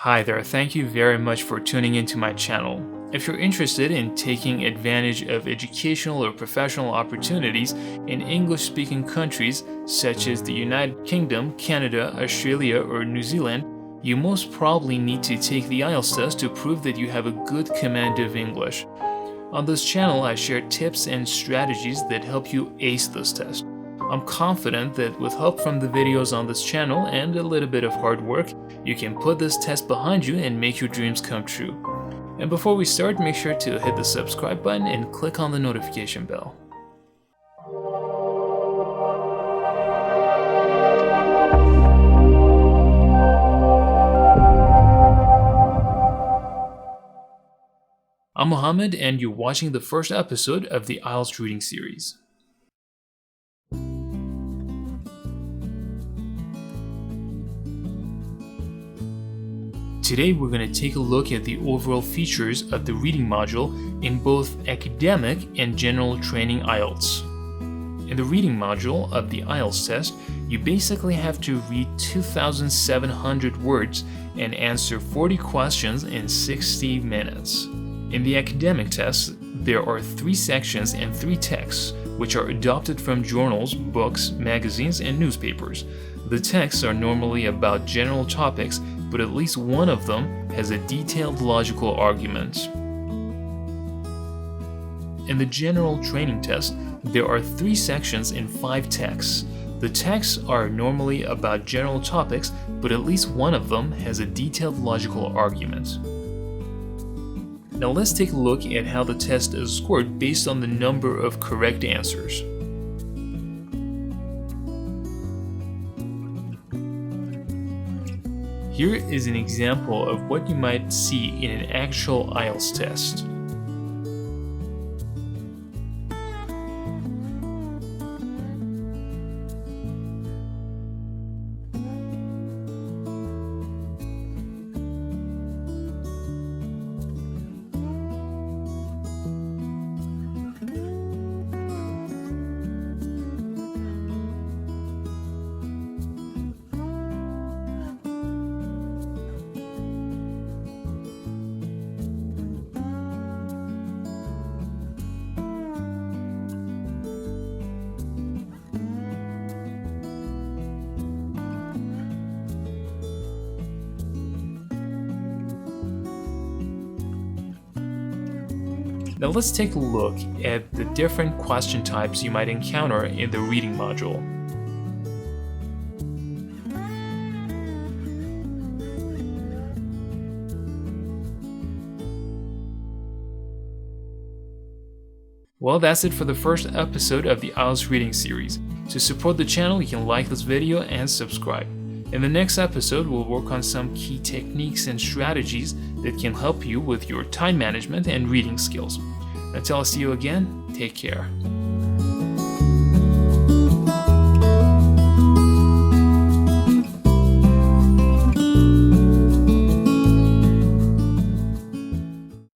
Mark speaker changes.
Speaker 1: Hi there, thank you very much for tuning into my channel. If you're interested in taking advantage of educational or professional opportunities in English-speaking countries such as the United Kingdom, Canada, Australia, or New Zealand, you most probably need to take the IELTS test to prove that you have a good command of English. On this channel, I share tips and strategies that help you ace this test. I'm confident that with help from the videos on this channel and a little bit of hard work, you can put this test behind you and make your dreams come true. And before we start, make sure to hit the subscribe button and click on the notification bell. I'm Mohammad, and you're watching the first episode of the IELTS reading series. Today we're going to take a look at the overall features of the reading module in both academic and general training IELTS. In the reading module of the IELTS test, you basically have to read 2,700 words and answer 40 questions in 60 minutes. In the academic test, there are 3 sections and 3 texts, which are adopted from journals, books, magazines, and newspapers. The texts are normally about general topics, but at least one of them has a detailed logical argument. In the general training test, there are 3 sections and 5 texts. The texts are normally about general topics, but at least one of them has a detailed logical argument. Now let's take a look at how the test is scored based on the number of correct answers. Here is an example of what you might see in an actual IELTS test. Now let's take a look at the different question types you might encounter in the reading module. Well, that's it for the first episode of the IELTS reading series. To support the channel, you can like this video and subscribe. In the next episode, we'll work on some key techniques and strategies that can help you with your time management and reading skills. Until I see you again, take care.